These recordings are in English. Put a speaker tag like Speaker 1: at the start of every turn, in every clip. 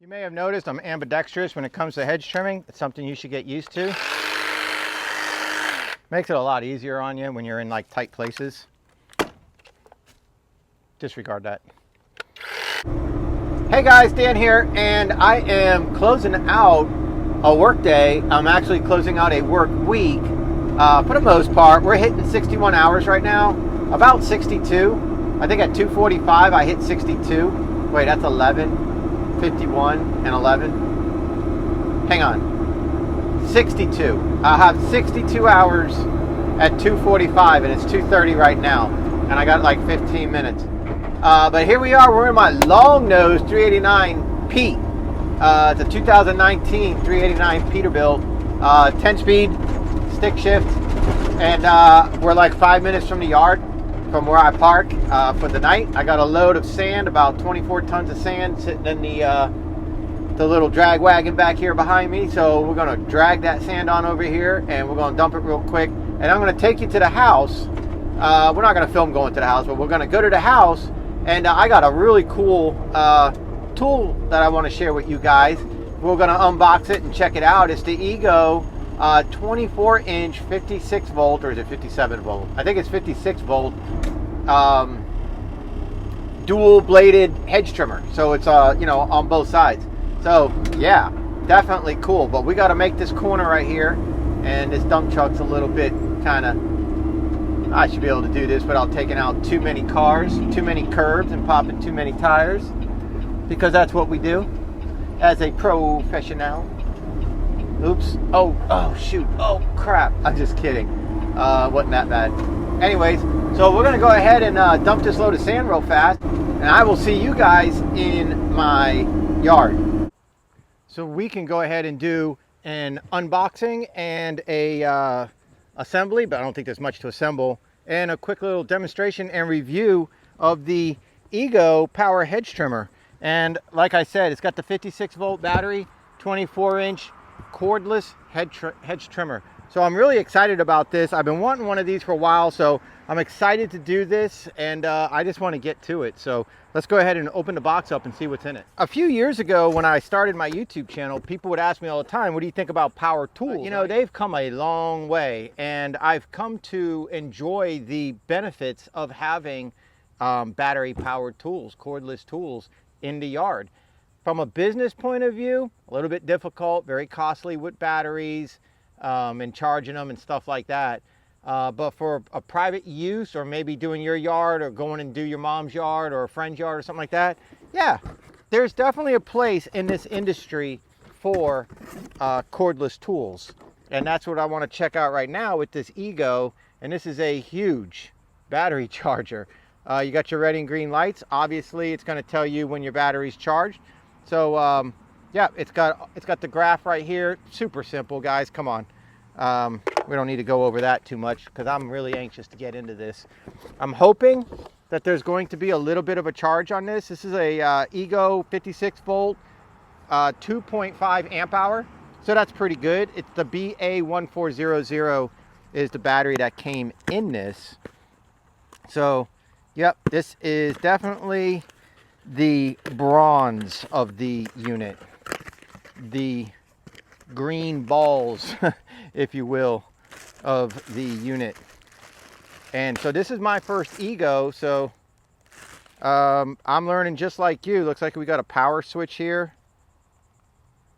Speaker 1: You may have noticed I'm ambidextrous when it comes to hedge trimming. It's something you should get used to. Makes it a lot easier on you when you're in like tight places. Disregard that. Hey guys, Dan here, and I am closing out a work day. I'm actually closing out a work week. For the most part, we're hitting 61 hours right now, about 62. I think at 2:45 I hit 62. Wait, that's 11. 51 and 11. Hang on. 62. I have 62 hours at 2:45 and it's 2:30 right now. And I got like 15 minutes. But here we are. We're in my long nose 389 Pete. It's a 2019 389 Peterbilt. 10-speed stick shift. And we're like 5 minutes from the yard from where I park for the night. I got a load of sand, about 24 tons of sand sitting in the little drag wagon back here behind me. So we're gonna drag that sand on over here and we're gonna dump it real quick. And I'm gonna take you to the house. We're not gonna film going to the house, but we're gonna go to the house. And I got a really cool tool that I wanna share with you guys. We're gonna unbox it and check it out. It's the Ego 24-inch 56 volt, or is it 57 volt? I think it's 56 volt dual bladed hedge trimmer. So it's you know, on both sides. So yeah, definitely cool. But we got to make this corner right here, and this dump truck's a little bit kind of, I should be able to do this without taking out too many cars, too many curbs, and popping too many tires, because that's what we do as a professional. Oops. Oh shoot. Oh crap. I'm just kidding. Wasn't that bad. Anyways, so we're going to go ahead and dump this load of sand real fast, and I will see you guys in my yard. So we can go ahead and do an unboxing and a assembly, but I don't think there's much to assemble, and a quick little demonstration and review of the Ego power hedge trimmer. And like I said, it's got the 56 volt battery, 24-inch cordless hedge trimmer. So I'm really excited about this. I've been wanting one of these for a while, so I'm excited to do this, and I just want to get to it. So let's go ahead and open the box up and see what's in it. A few years ago, when I started my YouTube channel, people would ask me all the time, what do you think about power tools? You know, they've come a long way, and I've come to enjoy the benefits of having battery powered tools, cordless tools in the yard. From a business point of view, a little bit difficult, very costly with batteries and charging them and stuff like that. But for a private use, or maybe doing your yard, or going and do your mom's yard or a friend's yard or something like that, yeah, there's definitely a place in this industry for cordless tools. And that's what I want to check out right now with this Ego. And this is a huge battery charger. You got your red and green lights. Obviously, it's going to tell you when your battery's charged. So yeah, it's got the graph right here. Super simple, guys. Come on. We don't need to go over that too much because I'm really anxious to get into this. I'm hoping that there's going to be a little bit of a charge on this. This is a Ego 56 volt, 2.5 amp hour. So that's pretty good. It's the BA1400 is the battery that came in this. So, yep, this is definitely the bronze of the unit, the green balls, if you will, of the unit. And so this is my first Ego, so I'm learning just like you. Looks like we got a power switch here.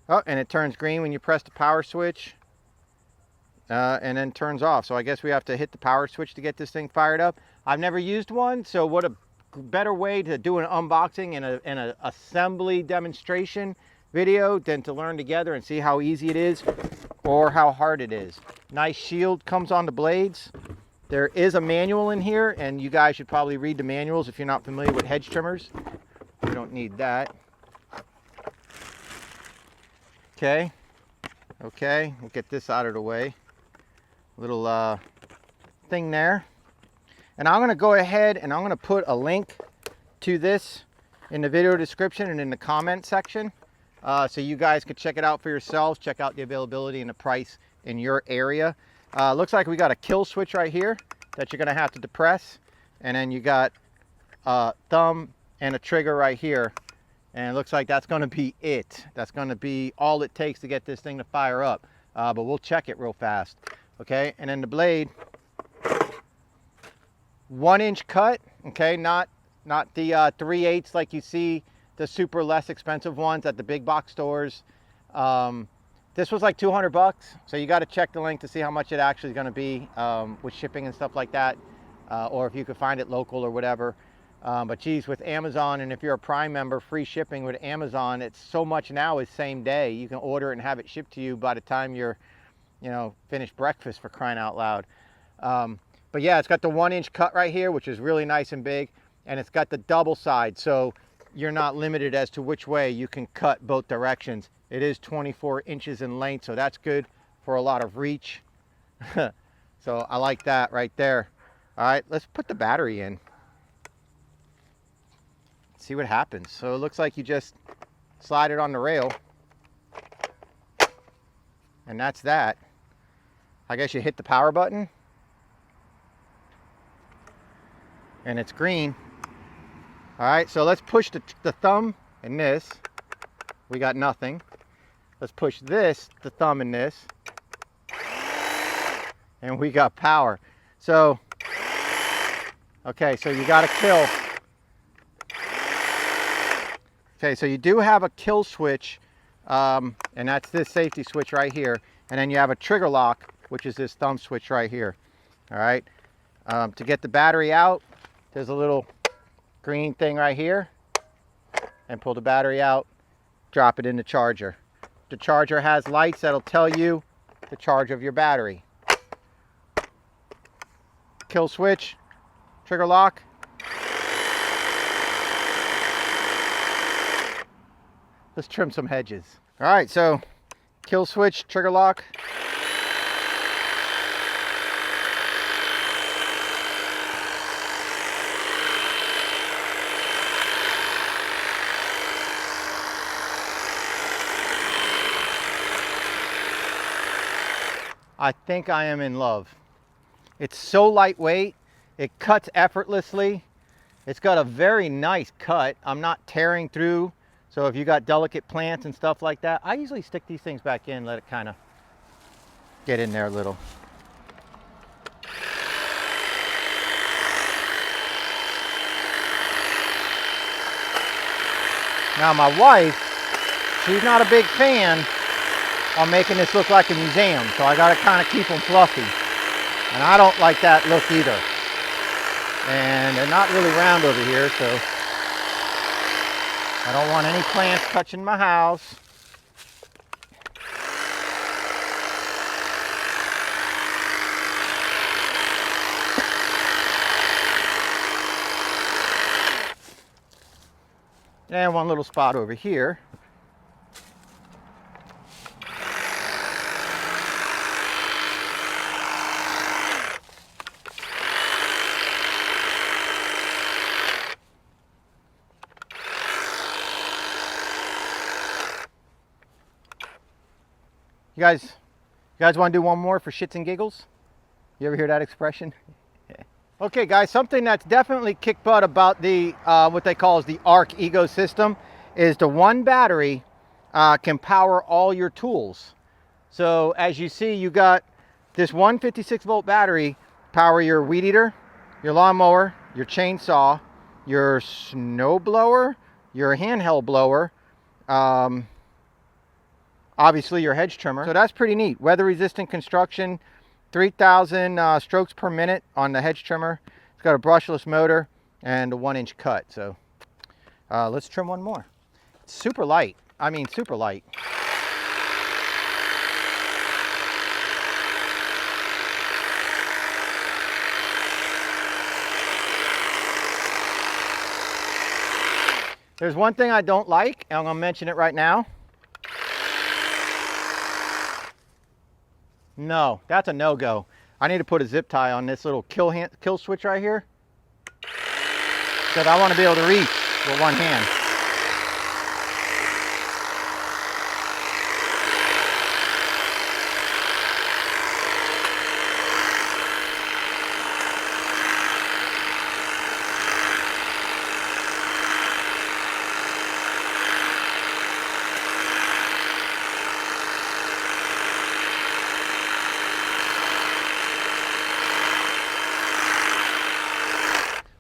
Speaker 1: Oh, and it turns green when you press the power switch, and then turns off. So I guess we have to hit the power switch to get this thing fired up. I've never used one, so what a better way to do an unboxing and an assembly demonstration video than to learn together and see how easy it is or how hard it is. Nice shield comes on the blades. There is a manual in here, and you guys should probably read the manuals if you're not familiar with hedge trimmers. You don't need that. Okay, we'll get this out of the way. Little thing there. And I'm going to go ahead and I'm going to put a link to this in the video description and in the comment section, so you guys can check it out for yourselves, check out the availability and the price in your area. Looks like we got a kill switch right here that you're going to have to depress, and then you got a thumb and a trigger right here, And it looks like that's going to be it. That's going to be all it takes to get this thing to fire up. But we'll check it real fast. Okay, and then the blade, 1-inch cut. Okay, not the 3/8 like you see the super less expensive ones at the big box stores. This was like 200 bucks. So you got to check the link to see how much it actually is going to be with shipping and stuff like that. Or if you could find it local or whatever. But geez, with Amazon, and if you're a Prime member, free shipping with Amazon, it's so much now is same day. You can order it and have it shipped to you by the time you're, you know, finished breakfast, for crying out loud. But yeah, it's got the 1-inch cut right here, which is really nice and big. And it's got the double side, so you're not limited as to which way you can cut both directions. It is 24 inches in length, so that's good for a lot of reach. So I like that right there. All right, let's put the battery in. See what happens. So it looks like you just slide it on the rail, and that's that. I guess you hit the power button and it's green. All right, so let's push the thumb in this. We got nothing. Let's push this, the thumb in this, and we got power. So okay, so you got to kill. Okay, so you do have a kill switch, and that's this safety switch right here. And then you have a trigger lock, which is this thumb switch right here. All right, to get the battery out, there's a little green thing right here. And pull the battery out, drop it in the charger. The charger has lights that'll tell you the charge of your battery. Kill switch, trigger lock. Let's trim some hedges. All right, so kill switch, trigger lock. I think I am in love. It's so lightweight. It cuts effortlessly. It's got a very nice cut. I'm not tearing through. So if you got delicate plants and stuff like that, I usually stick these things back in, let it kind of get in there a little. Now my wife, she's not a big fan on making this look like a museum, so I got to kind of keep them fluffy. And I don't like that look either. And they're not really round over here, so I don't want any plants touching my house. And one little spot over here. You guys want to do one more for shits and giggles? You ever hear that expression? Okay, guys, something that's definitely kicked butt about the what they call is the ARC ecosystem is the one battery can power all your tools. So as you see, you got this one 56-volt battery power your weed eater, your lawnmower, your chainsaw, your snow blower, your handheld blower, obviously your hedge trimmer. So that's pretty neat. Weather resistant construction, 3,000 strokes per minute on the hedge trimmer. It's got a brushless motor and a 1-inch cut. So let's trim one more. It's super light. I mean, super light. There's one thing I don't like, and I'm gonna mention it right now. No, that's a no-go. I need to put a zip tie on this little kill switch right here, because I want to be able to reach with one hand.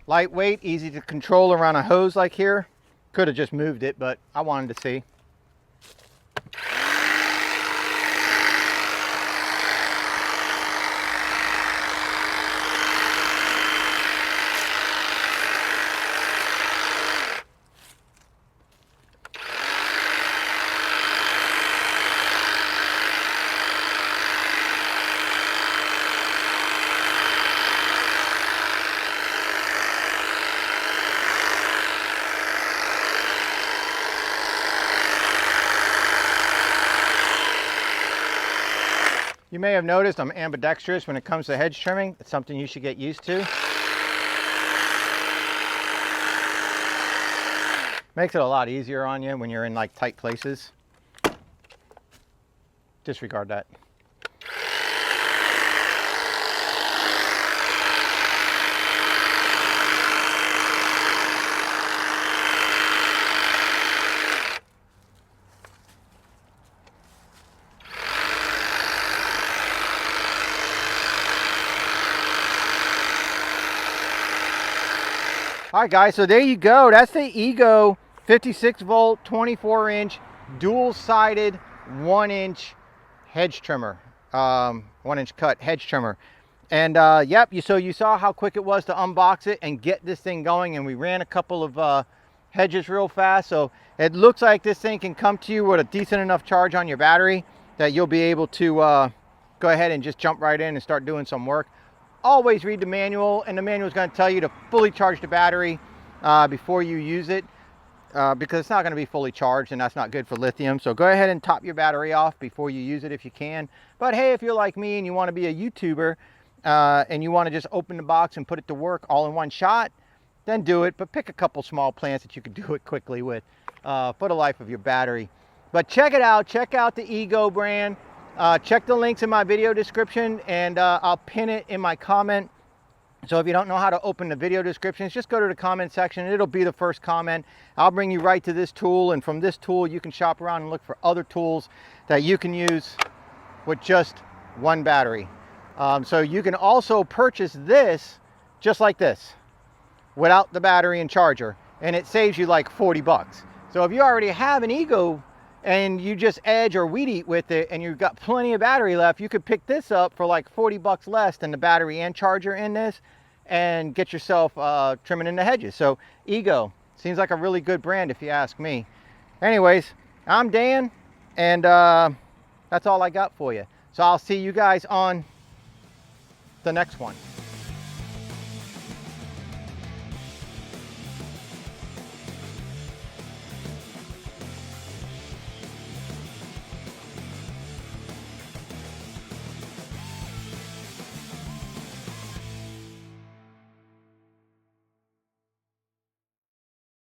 Speaker 1: Lightweight, easy to control around a hose like here. Could have just moved it, but I wanted to see. You may have noticed I'm ambidextrous when it comes to hedge trimming. It's something you should get used to. Makes it a lot easier on you when you're in like tight places. Disregard that. All right, guys, so there you go. That's the Ego 56 volt, 24 inch, dual sided 1 inch hedge trimmer, 1 inch cut hedge trimmer. And yep, so you saw how quick it was to unbox it and get this thing going. And we ran a couple of hedges real fast. So it looks like this thing can come to you with a decent enough charge on your battery that you'll be able to go ahead and just jump right in and start doing some work. Always read the manual, and the manual is going to tell you to fully charge the battery before you use it because it's not going to be fully charged, and that's not good for lithium. So go ahead and top your battery off before you use it if you can. But hey, if you're like me and you want to be a YouTuber and you want to just open the box and put it to work all in one shot, then do it. But pick a couple small plants that you can do it quickly with for the life of your battery. But check it out. Check out the Ego brand. Check the links in my video description, and I'll pin it in my comment. So if you don't know how to open the video descriptions, just go to the comment section. It'll be the first comment. I'll bring you right to this tool, and from this tool you can shop around and look for other tools that you can use with just one battery. So you can also purchase this just like this without the battery and charger, and it saves you like 40 bucks. So if you already have an Ego and you just edge or weed eat with it and you've got plenty of battery left, you could pick this up for like 40 bucks less than the battery and charger in this and get yourself trimming in the hedges. So Ego seems like a really good brand if you ask me. Anyways, I'm Dan, and that's all I got for you. So I'll see you guys on the next one.